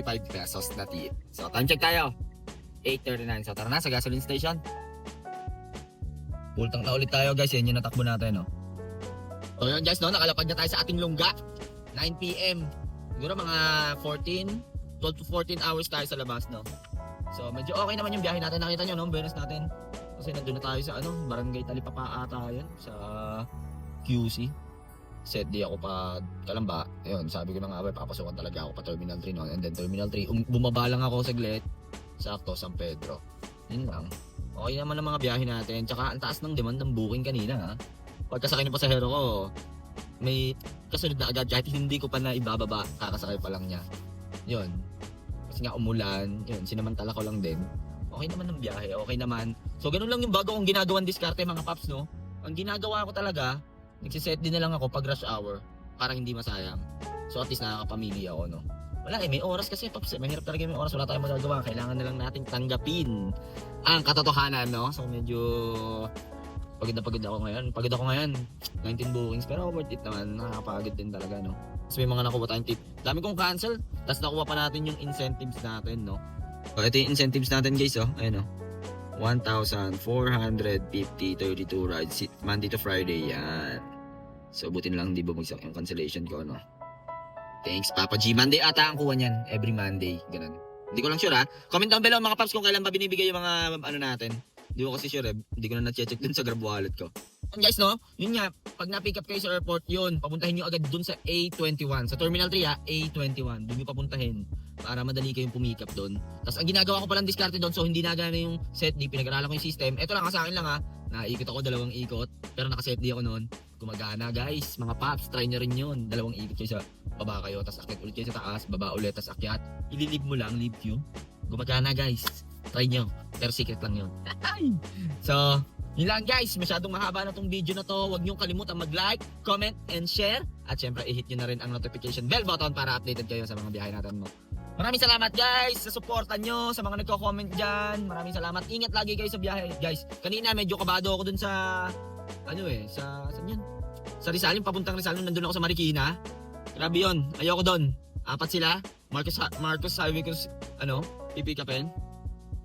pesos na tip. So, time check tayo. 8:39. So, tara na sa gasoline station. Full tank na ulit tayo, guys. Yan yung natakbo natin, no? So, yun, guys, no? Nakalapad na tayo sa ating lungga. 9 PM. Siguro mga 12 to 14 hours tayo sa labas, no? So, medyo okay naman yung biyahe natin. Nakita nyo, no? Bonus natin. Kasi nandun na tayo sa, Barangay Talipapa ata yun. Sa QC. Set di ako pa Kalamba. Ayun, sabi ko na nga, papasukan talaga ako pa Terminal 3 noon. And then Terminal 3, bumaba lang ako saglit. Sakto, San Pedro. Yun lang. Okay naman ang mga biyahe natin. Tsaka ang taas ng demand ng booking kanina, ha. Pagkasakay ng pasahero ko, may kasunod na agad kahit hindi ko pa na ibababa, kakasakay pa lang niya. Yun. Kasi nga umulan, yun, sinamantala ko lang din. Okay naman ang biyahe, okay naman. So ganun lang yung bago kong ginagawang diskarte mga paps, no. Ang ginagawa ko talaga, nagsiset din na lang ako pag rush hour para hindi masayang. So at least nakakapamili ako, no. Wala may oras kasi paps, mahirap talaga may oras, wala tayong magagawa. Kailangan na lang nating tanggapin ang katotohanan, no. So medyo pagod ako ngayon. 19 bookings pero worth it naman, nakakapagod din talaga, no. Tapos may mga nakuha tayong tip. Dami kong cancel, tapos nakuha pa natin yung incentives natin, no. So ito yung incentives natin, guys, oh. Ayun, oh. 1,450.32 rides Monday to Friday, yan. So buti na lang hindi bumagsak yung cancellation ko, no. Thanks Papa G. Monday ata ang kuha niyan, every Monday, ganun. Hindi ko lang sure, ha. Comment down below mga paps kung kailan ba binibigay yung mga natin. Hindi ko kasi sure, hindi ko na na-check dun sa Grab wallet ko. And guys, no, yun nga, pag na-pick up kayo sa airport, yun, papuntahin nyo agad dun sa A21. Sa Terminal 3, ha, A21. Dun nyo papuntahin para madali kayong pumikap dun. Tapos ang ginagawa ko palang diskarte dun, so hindi nagana yung set D, pinag-aralan ko yung system. Ito lang sa akin lang, ha, naikot ako 2 ikot, pero naka-set D ako noon. Gumagana, guys, mga paps, try nyo rin yun. 2 ikot kayo sa baba kayo, tapos akyat ulit kayo sa taas, baba ulit, tapos akyat. Ililib mo lang, leave queue. Gumagana, guys. Try nyo, pero secret lang yun. So, yun lang guys, masyadong mahaba na tong video na to. Huwag niyong kalimutan mag-like, comment, and share. At syempre, i-hit nyo na rin ang notification bell button para updated kayo sa mga biyahe natin mo. Maraming salamat guys sa suporta nyo, sa mga nagko-comment dyan. Maraming salamat. Ingat lagi kayo sa biyahe. Guys, kanina medyo kabado ako dun sa, saan yun? Sa Rizal, yung papuntang Rizal, nandun ako sa Marikina. Grabe yun, ayoko dun. 4 sila. Marcos Highway ko, pipikapin.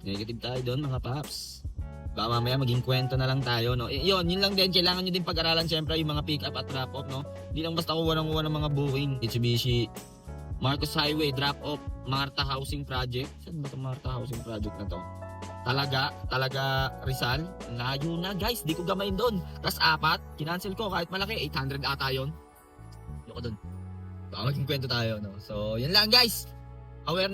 Negative tayo doon mga paps. Baka mamaya maging kwento na lang tayo, no. Yun lang din, kailangan nyo din pag-aralan syempre yung mga pick up at drop off, no. Hindi lang basta kuha ng mga booking. Mitsubishi Marcos Highway drop off Marta Housing Project. Saan ba 'tong Marta Housing Project na to? Talaga Rizal. Layo na guys, di ko gamayin doon. Tapos 4, kinancel ko kahit malaki, 800 ata yun. Yoko doon. Baka maging kwento tayo, no. So, yun lang guys. Aware